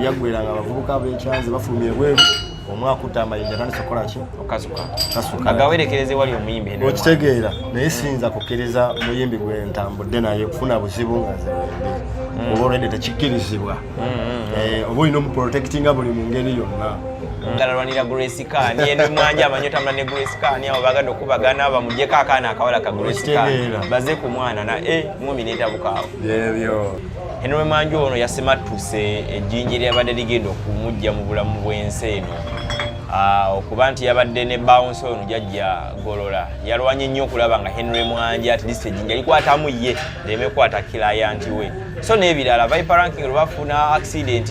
ebyaggwera nga abavubuka b'ekyanzi bafulumye bweru omwaka utta amayinja tandise kukola ki okasuka agawerekereze wali Omuyimbi Henry Mwanje okitegeera naye siyinza kukkiriza muyimbi gwe ntambudde naye kufuna buzibu nga zewedde oba olwedde tekikkirizibwa oba olina omuprotectinga buli mu ngeri yonna balwaanira Grace Khan Henry Mwanje amanyi otambula ne Grace Khan abo bagadde okubagana bamugyeko akaana akawala ka Grace Khan baze ku mwana na ngumi neetabukaawo byebyo Henry Mwanje ono yasimattuse ejjinja eryabadde ligenda okumujja mu bulamu bw'ensi eno okuba nti yabadde ne bounce ono jjajja Golola yalwanye nnyo okulaba nga Henry Mwanje at least ejjinja likwatamu ye leme kwata client we so n'ebirala Viper Ranking lwafuna accident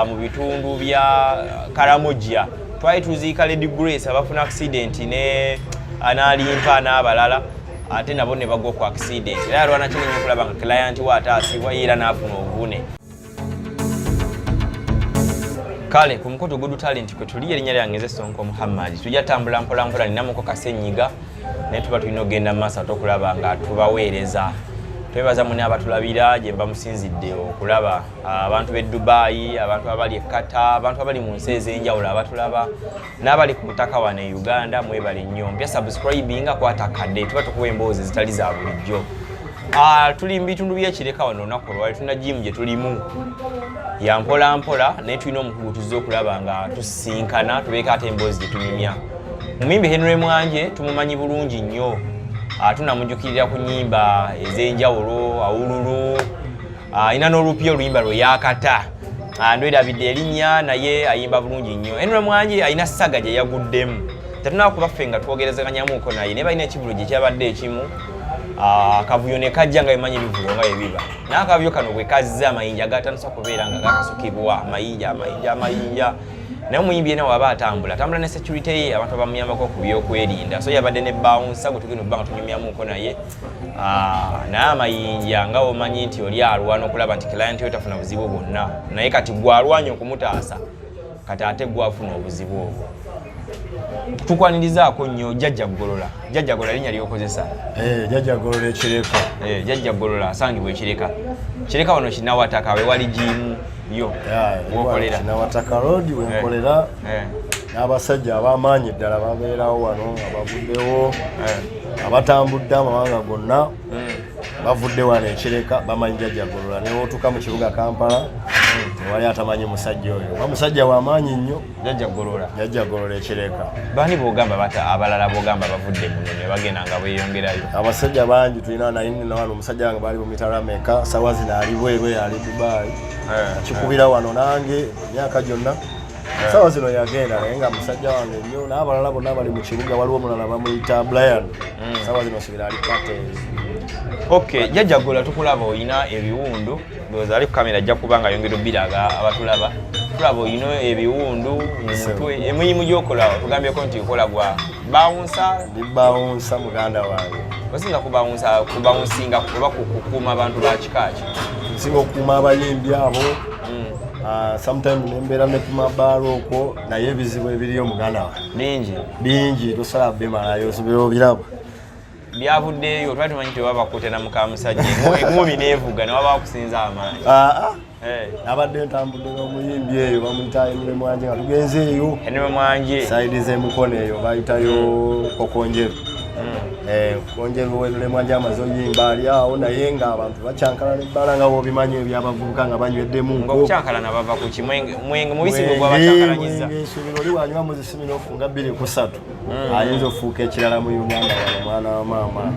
mu bitundu bya Karamoja twali tuziika Lady Grace abafuna accident ne analimpa n'abalala ate nabo ne bagwa ku accident era yalwana kinene okulaba nga client we ataasibwa era n'afuna obuvune. Kale ku mukoto Good Talent kwe tuli erinnya lyange Sonko Muhammad tujja tambula mpola mpola ninamuko kasenyiga naye tuba tulina ogenda mu maaso okulaba nga tubaweereza. Twebaza mune abatulabira gye bamusinzidde okulaba abantu b'e Dubai, abantu abali e Qatar, abantu abali mu nsi ez'enjawulo abatulaba n'abali ku butaka wano e Uganda mwebale nnyo mpya subscribinga kwata kadde tuba tukuwa emboozi zitali za bulijjo. Tuli mu bitundu by'ekireka wano olunaku olwali tulina jimu gye tulimu ya mpola mpola naye tulina omukugu tuzze okulaba nga tusisinkana tubeeko ate emboozi gye tunyumya. Omuyimbi Henry Mwanje tumumanyi bulungi nnyo. Tunamujjukirira ku nnyimba ez'enjawulo awululu alina n'olupya oluyimba lwe yakata ndwerabidde erinnya naye ayimba bulungi nnyo. Henry Mwanje alina ssaga gye yaguddemu tetunaba kuba ffe nga twogerezaganyamuuko naye naye balina ekivulo gye kyabadde ekimu akavuyo ne kajja nga bimanyi ebivulo nga ebiba n'akavuyo kano bwe kazza amayinja gatandisa okubeera nga gakasukibwa amayinja naye omuyimbi yena waba atambula ne security ye abantu bamuyambako ku byokwerinda so yabadde ne bouncer gwe tugenda okuba nga tunyumyamuuko naye naye amayinja nga omanyi nti oli alwana okulaba nti client we tafuna buzibu bwonna naye kati gwalwanya okumutaasa kati ate gwafuna obuzibu obwo. Tukwanirizaako nnyo Jjajja Golola linnya lyokozesa Jjajja Golola ekireka Jjajja Golola asangibwa ekireka kireka wano Kinawataka we wali jimu yo wokolera Kinawataka road wenkolera n'abasajja ab'amaanyi ddala babeerawo wano abavuddewo abatambudde amawanga gonna bavudde wano ekireka bamanyi Jjajja Golola ne wotuka mu kibuga Kampala wali atamanyi musajja oyo musajja w'amaanyi nnyo Jjajja Golola ekireka. Bani bw'ogamba abalala bw'ogamba bavudde muno ne bagenda nga beeyongerayo abasajja bangi tulina nayini wano omusajja wange bali mu mitala meka sawa zino ali bweru ali Dubai akikubira wano nange emyaka gyonna sawa zino yagenda naye nga musajja wange nnyo n'abalala bonna bali mu kibuga waliwo omulala bamuyita Brian sawa zino sibira ali Patens. Okay, Jjajja Golola tukulaba oyina ebiwundu ndowooza ali ku kamera ajja kuba nga yongera obbiraga abatulaba tulaba oyina ebiwundu mu mutwe emirimu gy'okola tugambyeko nti okola gwa bawunsa ndi bawunsa muganda wange osinga kubawunsinga oba kukuuma abantu ba kikaaki nsinga okukuuma abayimbi abo sometimes nembeera ne ku mabaalo okwo naye ebizibu ebiriyo muganda wange bingi tosala bimalayo osobera obiraba byavuddeyo twali tumanyi nti baba bakutena muka musajja engumi neevuga ne baba bakusinza amaanyi abadde ntambudde n'omuyimbi eyo bamuyita Henry Mwanje nga tugenze eyo Henry Mwanje saidi z'emukono eyo bayitayo Kokonjeru Konjeru Henry Mwanje amaze oyimba ali awo naye nga abantu bakyankala n'ebbala nga bw'obimanyi ebyabavubuka nga banyweddemu ng'okukyankalana bava ku kimwenge mubisi bwe gwabakyankalanyiza esubiro oli wanywa mu zisiminofu nga 2-3 ayinza ofuuka ekirala mu Uganda wano mwana wa maama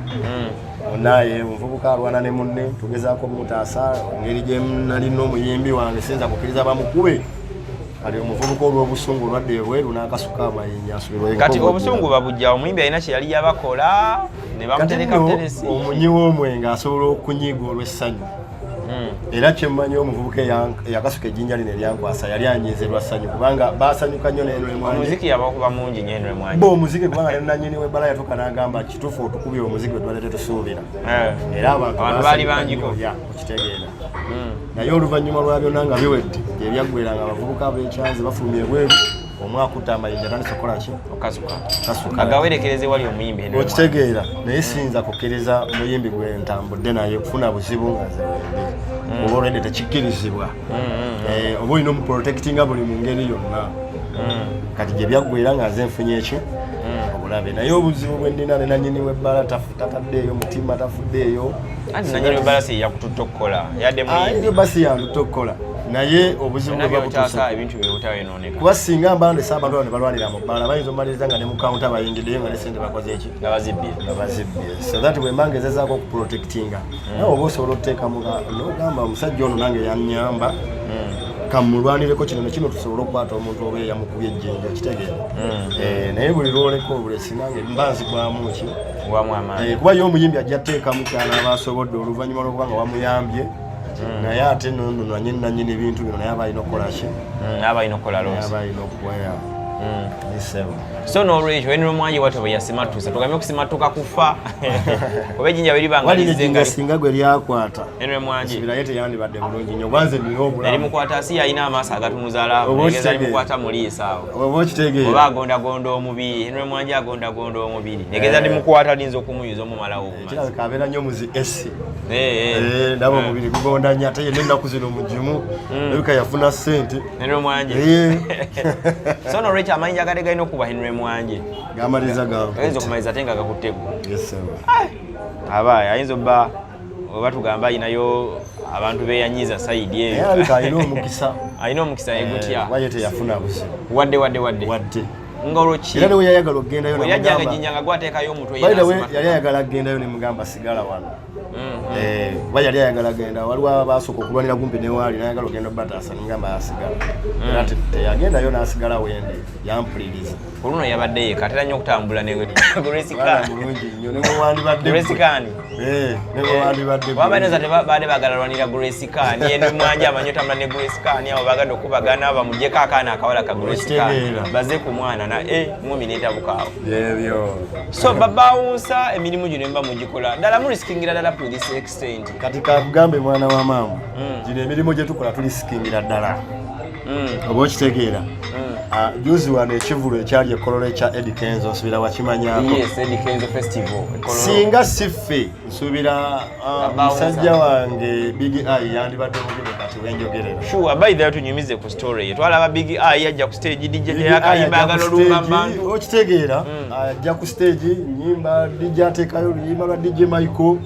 naye omuvubuka alwana ne munne tugezaako mutaasa engeri gye nalina omuyimbi wange sinza kukkiriza bamukube kati omuvubuka olw'obusungu olwadde ebweru n'akasuka amayinja asubirwa kati obusungu babujja omuyimbi alina kye yali yabakola ne bamutereka buteresi omunyi w'omwenge asobola okunyiga olw'essanyu era kyemmanyi omuvubuka yakasuka ejjinja lino eryankwasa yali anyiizerwa ssanyu kubanga baasanyuka nnyo ne Henry Mwanje omuziki yabakuba mungi nnyo Henry Mwanje omuziki kubanga ne nannyini w'ebbala yatuuka n'agamba kituufu otukubye omuziki gwe tubadde tetusuubira era abantu baali bangiko okitegeera naye oluvannyuma lwa byonna nga biwedde ebyaggwera nga abavubuka b'ekyanzi bafulumye bweru omwaka utta amayinja tandise okukola ki okasuka agawerekereze wali Omuyimbi Henry Mwanje okitegeera naye siyinza kukkiriza muyimbi gwe ntambudde naye kufuna buzibu nga zewedde oba olwedde tekikkirizibwa oba olina omuprotectinga buli mu ngeri yonna kati gye byaggwera nga nze nfunye eki obulabe naye obuzibu bwe ndina ne nannyini w'ebbala tataddeeyo mutima tafuddeeyo anti nannyini w'ebbala si yakututta okukola yadde muyimbi basi yandutte okukola naye obuzibu bwe babutuusa ebintu byebutayononeka kuba singa mbandese abantu abo ne balwanira mu bbala bayinza omaliriza nga ne mu kawunta bayingiddeyo nga ne sente bakoze eki nga bazibbye so that bwe mba ngezezaako okuprotectinga nawe oba osobola okuteekamu nogamba omusajja ono nange yannyamba kamulwanireko kino nekino tusobole okukwata omuntu oba eyamukubye ejjenja kitegeera naye buli lwoleka obulesi nange mba nzigwamu ki kuba ye omuyimbi ajja teekamu kyanaaba asobodde oluvannyuma lwokuba nga wamuyambye naye ate nono nanyini bintu bino naye aba alina okukola ki aba alina okukola loosi aba alina okuweya so n'olwekyo Henry Mwanje watu bwe yasimattuse tugamye okusimatuka kufa oba ejjinja bwe libanga lizenga singa gwe lyakwata Henry Mwanje naye teyandibadde bulungi nnyo gwanze nina obulamu erimukwata asi yalina amaaso agatunuza laavu egeza limukwata muliisa awo oba okitegeera oba agondagonda omubiri Henry Mwanje agondagonda omubiri egeza limukwata linza okumuyuza omumalawo obumazi kabeera nnyo muzi esi ndaba omubiri gugonda nnyo ate yenna ennaku zino mugimu ebika yafuna ssente Henry Mwanje so n'olwekyo amayinja gade galina okuba Henry Mwanje gamaliriza ayinza okumaliza ate nga gakutteko aba ayinza obba oba tugamba ayinayo abantu beyanyiza sayidi eyo alina omukisa yegutya waye teyafuna buzibu wadde nga olwoki era newe yayagala okgendayo yajjanga ejjinja nga gwateekayo omutwe yali ayagala kgendayo nemugamba sigala wano ba yali ayagala genda waliwo abasooka okulwanira kumpi newaali nayagala okgenda obataasa nemugamba asigala era teyagendayo n'asigala wende yampuliriza oluno yabadde yeka atera nnyo okutambula mulungi nnyo wabanoza tebadde bagala lwanira Gracecan Henry Mwanje amanyi otambula ne Gracecan awo bagadde okubagana bamugyeko akaana akawala ka Gracecan baze ku mwana na mumi neetabukaawo so babawunsa emirimu gino emba mugikola ddala mulisikingira ddala to this extent kati kabugambe mwana wa maama gino emirimu gye tukola tulisikingira ddala oba okitegeera juzi wano ekivulu ekyali ekkololo ekya Eddie Kenzo nsubira wakimanyaako singa siffe nsuubira musajja wange Big Eye yandibadde mugebe kati wenjogerera sure by the way tunyumize ku story ye twalaba Big Eye yajja ku stage DJ yakayimba agala olumba bantu okitegeera ajja ku stage nyimba DJ ateekayo oluyimba lwa DJ Michael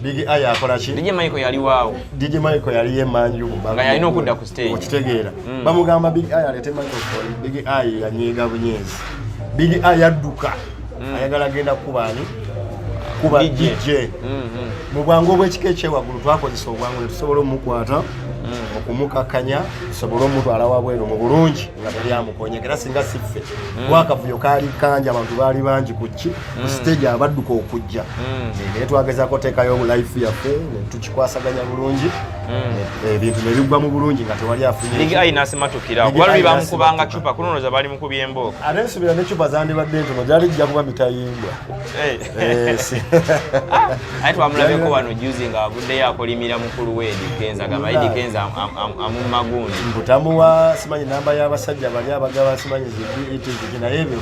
Big Eye akola ki DJ Michael yali waawo DJ Michael yali yemanju nga yalina okudda ku stage okitegeera bamugamba Big Eye alete microphone Big Eye yanyiiga bunyezi Big Eye yadduka ayagala genda kubaani kuba DJ mu bwangu obw'ekika ekyewaggulu twakozesa obwangu ne tusobola omukwata okumukakanya tusobola omutwala wabweru mu bulungi nga telyamukonye era singa siffe wakavuyo kaali kanja abantu baali bangi kuki ku stage abadduka okujja naye twagezaako teekayo life yaffe netukikwasaganya bulungi ebintu ne biggwa mu bulungi nga tewali afunye Big Eye n'asimatukira waliwo bamukubanga cupa kunonoza bali mukubye embooka ate nsubira ne cupa zandibadde ntono gyali jja kuba mitayimbwa aye twamulabeko wano juzi nga waguddeyo akolimira mukulu we Eddie Kenzo agamba Eddie Kenzo amumagundi mbutamuwa simanyi namba y'abasajja bali abagaba simanyi ziki naye ebyo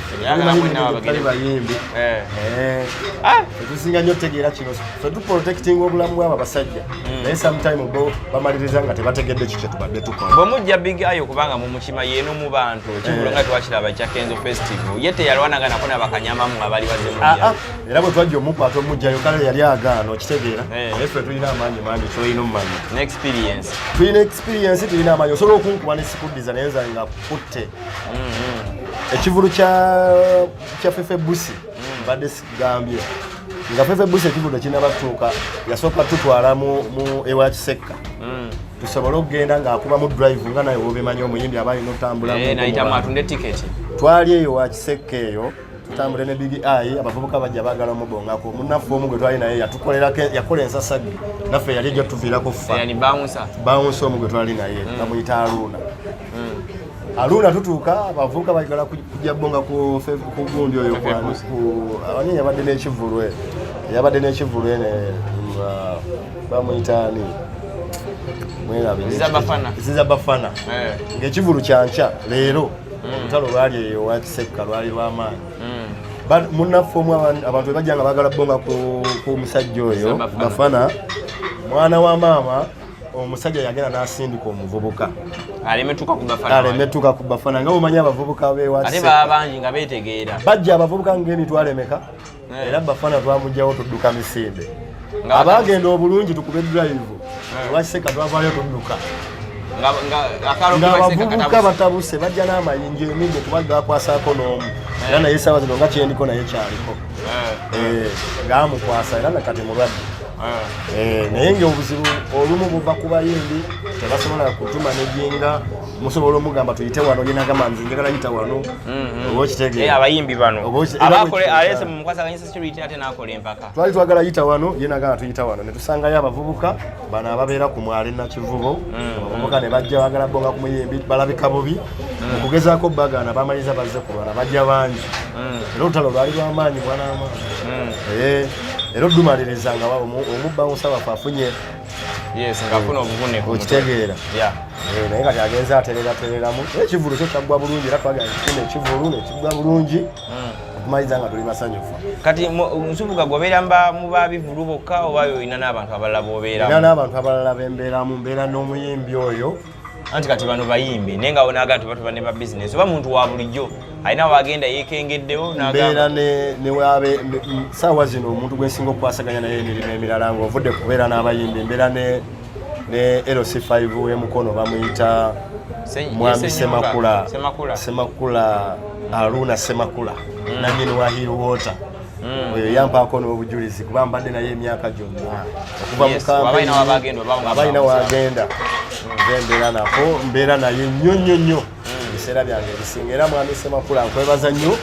tali bayimbi tetusinga nnyo otegeera kino fe tuprotectinga obulamu bwabo abasajja naye sometime bo bamaliriza nga tebategedde kikye tubadde tukola bwe mujja Big Eye okubanga mumukima yeeno mu bantu ekivulu nga twakiraba ekya Kenzo Festival ye teyalwanaganako n'abakanyamamu abali bazemujja era bwe twajja omukwata omujjayo kale yali agaana okitegeera naye ffe tulina amaanyi mangi kyolina omumanyi tulina experience tulina amaanyi osobola okunkuba nesikuddiza naye nza nga kutte ekivulu kya Fefe Busi mbadde sigambye nga Fefe Busi ekivulu kinabatuuka yasooka tutwala mu ewa Kisekka tusobole okugenda ng'akuba mu drive nga naye wobemanyi omuyimbi aba alina otambula twali eyo wa Kisekka eyo tutambule ne Big Eye abavubuka bajja baagala omubongako munnaffe omu gwe twali naye yakola ensasagge naffe yali ejja tuviirako bawunsa omu gwe twali naye nga muyita Aluna tutuuka abavubuka baagala kujja bonga ku gundi oyo awani yabadde n'ekivulu bamuyitaani Ziza Bafana ng'ekivulu kyanca leero olutalo lwali eyo wakisekka lwali lw'amaanyi munnaffe omu abantu bebajja nga baagala bonga ku musajja oyo bafana mwana wa maama omusajja yagenda n'asindika omuvubuka alemetuka ku bafana nga bwomanyi abavubuka bewaate bangi nga beetegeera bajja abavubuka ng'emitwalo emeka era bafana twamugjawo tudduka misinde abagenda obulungi tukube drive ewakiseka twavaayo tudduka ng'abavubuka batabuse bajja n'amayinja eminde kuba gakwasaako n'omu era naye essaawa zino nga kyendiko naye kyaliko ng'amukwasa era nakati mulwadde naye ng'obuzibu olumu buva ku bayimbi tebasobola kutuma nejinga musobola omugamba tuyite wano yenagamba nze njagala yita wano oba okitegeera abayimbi bano abakole alese mu mukwasaganyisa security ate n'akola empaka twali twagala yita wano yenagamba tuyita wano ne tusangayo abavubuka bano ababeera ku mwala Nakivubo abavubuka ne bajja baagala bonga ku muyimbi balabika bubi okugezaako bagaana baamaliza bazze kulwana bajja bangi era olutalo lwali lw'amaanyi bwanaama era oddumaliriza nga omubba musabafu afunye ngafuna obuvune okitegeera naye kati agenza atereratereramu ekivulu kyo kyaggwa bulungi era twagala kifuna ekivulu nekiggwa bulungi okumaliza nga tuli basanyufu kati nsubuga gwobeera mu babivulu bokka oba olina n'abantu abalala bobeeramu? Olina n'abantu abalala bembeeramu mbeera n'omuyimbi oyo anti kati bano bayimbi naye nga wonaga tuba ne ba bizinesi oba muntu wa bulijjo alina wagenda yeekengeddewo mbeera newabe saawa zino omuntu gwensinga okukwasaganya naye emirimu emirala ng'ovudde kubeera n'abayimbi mbeera ne LC5 w'emukono bamuyita mwami Semakula Aruna Semakula nannyini wa Hill Water oyo yampaako n'obujulizi kuba mbadde naye emyaka gyonna okuva mu kampe abalina wagenda mbeera naye nnyo ebiseera byange ebisinga era mwami Semakula nkwebaza nnyo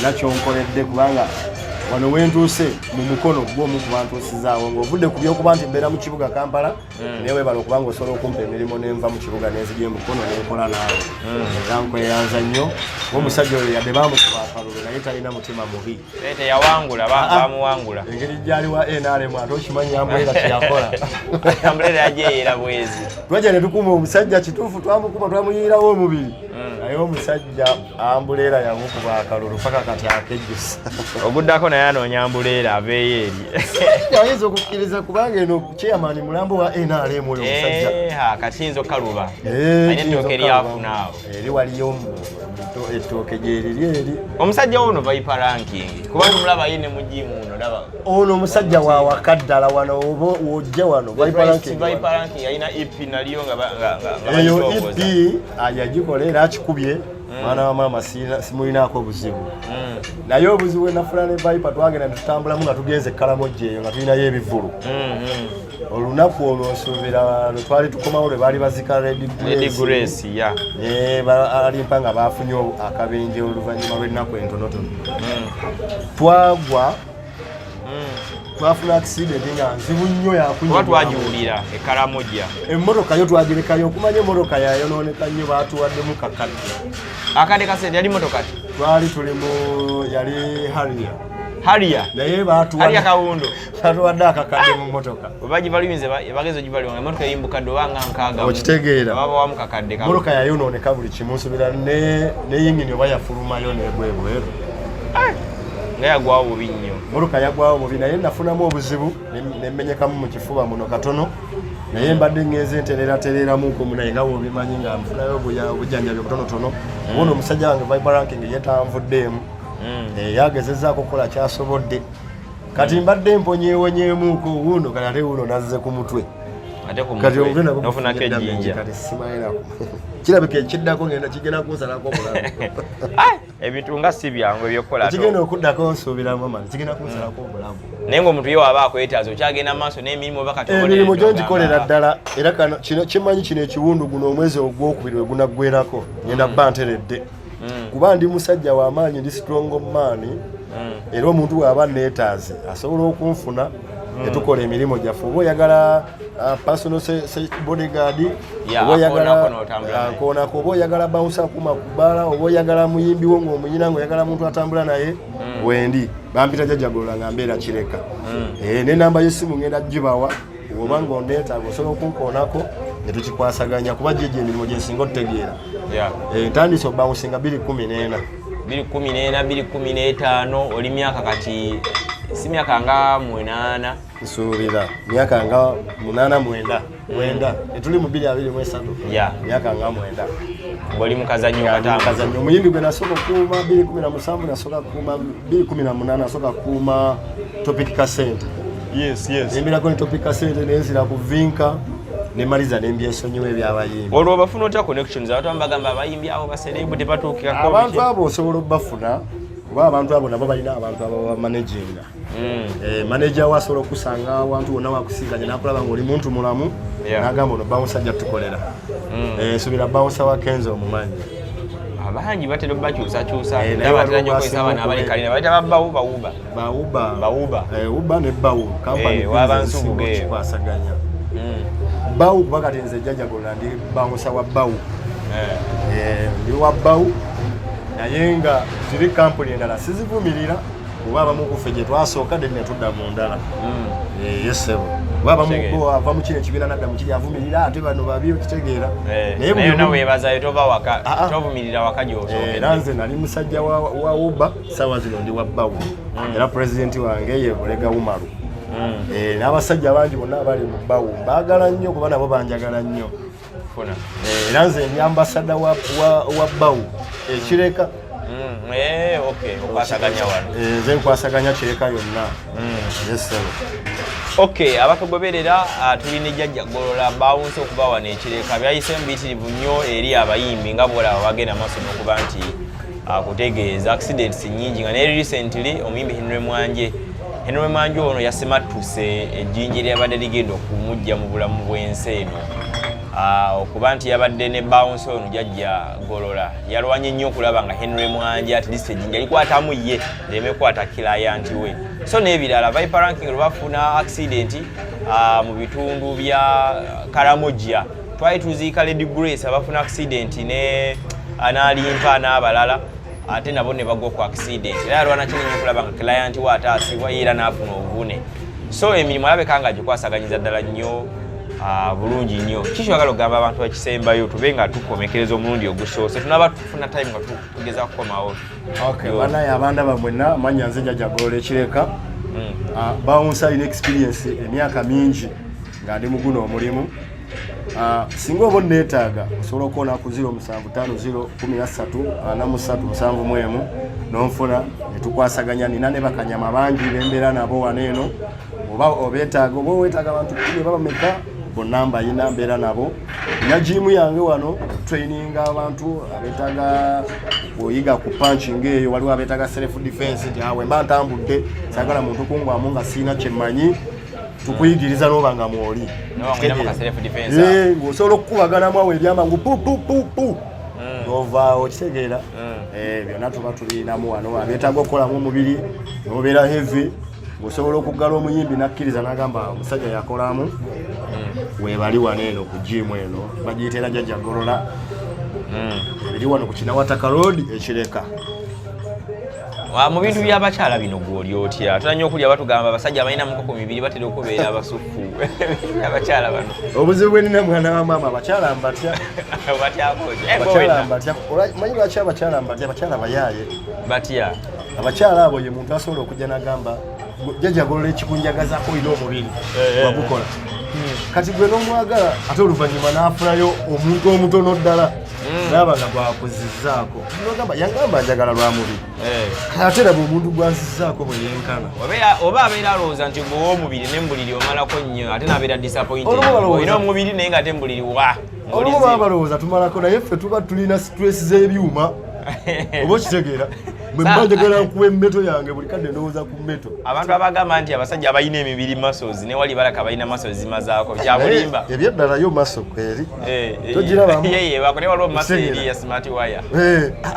nakyonkoledde kubanga wano wentuuse mu mukono gw'omu ku bantuusizaawo ng'ovudde ku byokuba nti mbeera mu kibuga Kampala neewebala okubanga osobola okumpa emirimu nenva mu kibuga nenzigye mukono nenkola naawe era nkweyanza nnyo ng'omusajja oyo yadde baamukuba akalulu naye talina mutima mubi teyawangula bamuwangula engeri gyali wa NRM ate okimanyi Ambulera kyeyakola Ambulera yajeeyera bwezi twajja ne tukuma omusajja kituufu twamukuba twamuyiirawo omubiri naye omusajja Ambulera yamukuba akalulu paka kati akejjusa oguddako naye anoonya Ambulera aveeyo eri ayinza okukkiriza kubanga eno chairman mulambo wa NRM oyo omusajja kati yinza okkaluba alina ettooke lyafunaawo eri waliyo ettooke gyeriri eri omusajja ono Viper ranking kubanga mulaba yine mu jimu uno laba ono omusajja wa wakaddala wano oba wojja wano Viper ranking yalina EP naliyo nga eyo EP yagikola era akikubye mwana wa maama simulinaako obuzibu naye obuzibu enafuna ne Viper twagenda netutambulamu nga tugenze Kalamoja eyo nga tulinayo ebivulu olunaku olwo nsuubira lwe twali tukomawo lwe baali bazika Red Grace alimpa nga bafunye akabenje oluvannyuma lw'ennaku entonotono twagwa twafuna accident nga nzibu nnyo yakunywa twagiwulira Kalamoja emmotoka yo twagirekayo okumanya emmotoka yayonooneka nnyo baatuwaddemu kakadde akadde kasente yali mmotoka ki twali tuli mu yali Harrier naye Harrier kawundo batuwadde akakadde mu mmotoka bagivaluminze bagezi ogivaliwa emmotoka eyimbukadde obanga nkaaga okitegeera baba wamu kakadde mmotoka yayonooneka buli kimu nsubira ne yingini oba yafulumayo negwebweru nga yagwawo bubi nnyo mmotoka yagwawo bubi naye nafunamu obuzibu nemmenyekamu mu kifuba muno katono naye mbadde ngenze ntereratereramuko munaye nga wobimanyi nga nfunayo obujjanjabi obutonotono obuno omusajja wange Viper ranking yetanvuddeemu yagezezaako okukola kyasobodde kati mbadde mponyewonyeemuko wuno kati ate wuno nazze ku mutwe kati nofunako ejjinja kati simayirako kirabika ekiddako ngenda kigenda kunsalako obulamu ebintu nga si byangu ebyokukola kigenda okuddako nsuubiramu mani kigenda kunsalako obulamu naye ng'omuntu ye waba akwetaaza okyagenda maaso n'emirimu oba kati emirimu gyo ngikolera ddala era kino kimanyi kino ekiwundu guno omwezi ogwokubiri we gunaggwerako ngenda bba nteredde kuba ndi musajja w'amaanyi ndi strong man era omuntu bw'aba neetaaze asobola okunfuna netukola emirimu gyaffe oba oyagala personal bodyguard oba oyagala nkoonako oba oyagala bounce akuma ku bbaala oba oyagala muyimbi wo ng'omuyina ng'oyagala muntu atambula naye wendi bampita jjajjagolola nga mbeera kireka n'enamba y'essimu ngenda gibawa oba ng'oneetaaga osobola okunkoonako ne tukikwasaganya kuba jeje emirimu gye nsinga otutegeera. Ntandise obawunsinga 2014. 2015 oli myaka kati si myaka nga 8 nsuubira myaka nga 8 9 etuli mu 2023 myaka nga 9 ng'oli mukazannyo katanga omuyimbi gwe nasooka okuuma 2017 nasooka kuuma 2018 nasooka kuuma topic kasente nembirako ne topic kasente nenzira ku vinka nemaliza nembyesonyiwa ebyabayimbi. Olwo bafuna otya connections abantu abagamba abayimbi abo baserebu tebatuukirako abantu abo osobola obafuna kuba abantu abo nabo balina abantu aba managinga. Manager wasobola okusanga abantu bonna wakusinkanye nakulaba ng'oli muntu mulamu n'agamba ono bouncer ajja tukolera. Nsubira bouncer wa Kenzo omumanyi. Abangi batera bakyusakyusa batera nnyo okozesa abaana abalikalina bayita babawuba uba ne bawu kampani wabansubuge kwasaganya bawu kuba kati nze jjajjagola ndi bouncer wa bawu ndi wa bawu naye nga ziri kampuni endala sizivumirira kuba abamu kufe gye twasooka ne tudda mu ndala. Yesebo wabamu ava mu kino ekibiina nadda mu kiri avumirira ate bano babi okitegeera naye nawe weebazayo tova waka tovumirira waka gy'osookedde. Era nze nali musajja wa uba sawa zino ndi wa bawu era pulezidenti wange ye Bulega Umaru. N'abasajja bangi bonna abali mu bawu baagala nnyo kuba nabo banjagala nnyo. Era nze ndi ambasada wa bawu ekireka okwasaganya wano nze nkwasaganya kireka yonna. Abatugoberera tulina ejjajja Golola bawunsa okuba wano ekireka byayise mbitirivu nnyo eri abayimbi nga bwolaba bagenda maaso n'okuba nti akutegeeza accidents nnyingi nga ne recently Omuyimbi Henry Mwanje ono yasimattuse ejjinja eryabadde ligenda okumujja mu bulamu bw'ensi eno. Okuba nti yabadde ne bounce ono jjajja Golola yalwanye nnyo okulaba nga Henry Mwanje at least ejjinja likwatamu ye leme kwata client we. So n'ebirala Viper Ranking lwe bafuna accident mu bitundu bya Karamoja twali tuziika Lady Grace abafuna accident ne analimpa n'abalala ate nabo ne bagwa ku accident era yalwana kinene okulaba nga client we ataasibwa era n'afuna obuvune. So emirimu alabeka nga gikwasaganyiza ddala nnyo bulungi nnyo. Kikyagala okugamba abantu bakisembayo tube nga tukomekereza omulundi ogusoose tunaba tufuna time nga tugeza kukomawo. Banaye abandaba mwenna manya nze jjajja Golola ekireka bawunsa alina experience emyaka mingi nga ndi mu guno omulimu. Singa oba neetaaga osobola okuwona ku 07501347 n'onfuna ne tukwasaganya nina ne bakanyama bangi bembeera nabo wano eno oba obeetaaga oba weetaaga abantu 10 baba meka bonna mbayina mbeera nabo. Nina jimu yange wano training abantu abeetaaga bw'oyiga ku punching eyo waliwo abeetaaga self defense nti awe mba ntambudde saagala muntu kungwamu nga siina kyemmanyi tukuyigiriza n'oba nga mwoli ng'osobola okukubaganamu awo ebyamangu pu n'ovaawo kitegeera. Byonna tuba tulinamu wano abeetaaga okukolamu omubiri n'obeera heavy ng'osobola okuggala omuyimbi nakkiriza n'agamba omusajja yakolamu weebali wano eno ku jimu eno bagiyitera jjajja Golola ebiri wano ku Kinawataka Road ekireka. Mu bintu by'abakyala bino gw'oli otya tulanya okulya batugamba abasajja abalina mukoko mibiri batera okubeera abasufu abakyala bano obuzibu bwe nina mwana wa maama abakyala mbatya manyi lwaki abakyala mbatya abakyala bayaaye batya abakyala abo ye muntu asobola okujja n'agamba jjajja Golola ekikunjagazako olina omubiri wagukola kati gwe n'omwagala ate oluvannyuma n'afunayo omuntu omutono ddala n'aba nga gwakuzizzaako nogamba yangamba njagala lwa mubiri ate era bw'omuntu gwanzizzaako bwe yenkana oba abeera alowooza nti gwe w'omubiri n'embuliri omalako nnyo ate n'abeera disappointed olina omubiri naye nga ate embuliri wa olumu baba balowooza tumalako naye ffe tuba tulina stress z'ebyuma oba okitegeera bwe mba njagala nkuwa emmeto yange buli kadde ndowooza ku mmeto. Abantu abagamba nti abasajja abalina emibiri muscles ne wali balaka balina muscles zimazaako kyabulimba ebyeddala yo muscle kweri togirabamu yeye bakole waliwo muscle eri ya smart wire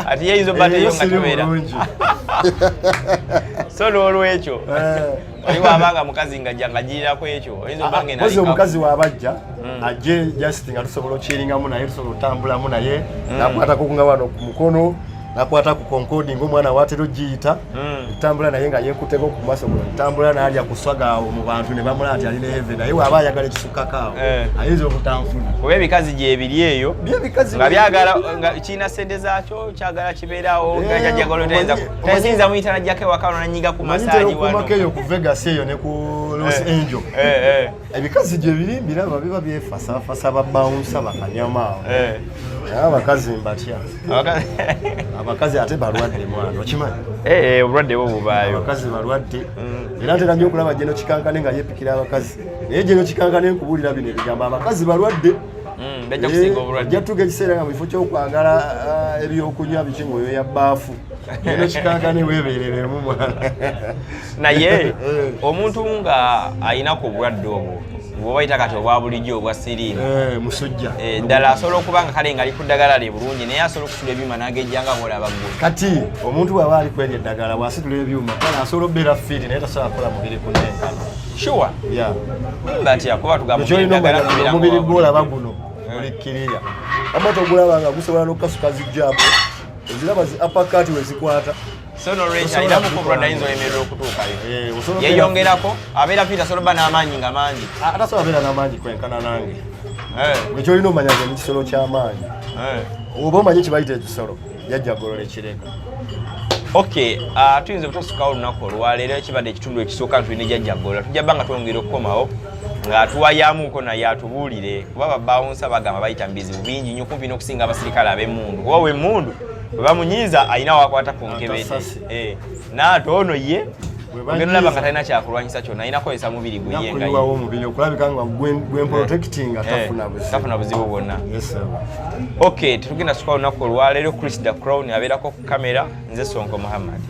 ati yeizo bateyo nga tubeera so n'olwekyo waliwo abanga mukazi nga jjanga girirako ekyo oyinza obange naye omukazi w'abajja ajje just nga tusobola okyiringamu naye tusobola otambulamu naye nakwatako nga wano ku mukono nakwata ku Concord ng'omwana watero giyita ntambula naye nga yeekuteko ku maaso kuno ntambula n'alya kuswaga awo mu bantu ne bamula nti ali ne heaven naye waaba ayagala ekisukkako awo ayinza obutanfuna kuba ebikazi gye ebiri eyo nga byagala nga kirina ssente zaakyo kyagala kibeerawo nga jajjagalo tayinza muyita najjako ewaka ono nanyiga ku masaaji wanokumako eyo ku Vegas eyo ne ku Los Angeles ebikazi gye biri mbiraba biba byefasafasa babawunsa bakanyama awo abakazi mbatya abakazi ate balwadde mwana okimanyi obulwadde bwo bubaayo abakazi balwadde era ntera nnyo okulaba Jeno Kikankane nga yeepikira abakazi naye Jeno Kikankane nkubuulira bino ebigambo abakazi balwadde ajja tuga ekiseera nga mu kifo ky'okwagala ebyokunywa biki ng'oyo ya bbaafu Jeno Kikankane weebeereremu mwana naye omuntu nga ayinaku obulwadde obwo bw'oba yita kati obwa bulijjo obwa siriimu musujja ddala asobola okuba nga kale nga ali ku ddagala lye bulungi naye asobola okusula ebyuma n'agejja nga bw'olaba ggwe kati omuntu bw'aba ali kwenya eddagala bw'asitula ebyuma kale asobola okubeera fiiti naye tasobola kukola mubiri kunnenkana sure batya kuba tugamba omubiri gw'olaba guno gulikkirira amba togulaba nga gusobola n'okukasuka zijjaamu eziraba zi apakati we zikwata sono rencha ila mukobra dayinzo emerero okutuukayo yeyongerako abeera fiita asobola okuba n'amaanyi nga mangi atasobola abeera n'amaanyi kwenkana nange ekyo olina omanya nti ekisolo ky'amaanyi oba omanyi kibayita ekisolo yajja golola ekireka okay tuyinza obutosukawo olunaku olwaleero ekibadde ekitundu ekisooka tulina ejjajja golola tujja bba nga twongera okukomawo ng'atuwayamuko naye atubuulire kuba babawunsa bagamba bayita mu bizibu bingi nnyo kumpi n'okusinga abasirikale ab'emmundu kuba w'emmundu bwe bamunyiiza alina wakwata ku nkebete n'ate ono ye ogenda olaba nga talina kyakulwanyisa kyonna alina kukozesa mubiri gwe ye nga omubiri okulabika nga gwemprotectinga tafuna buzibu bwonna okay tetugenda suka olunaku olwaleero Chris the Crown abeerako ku kamera nze Sonko Muhammad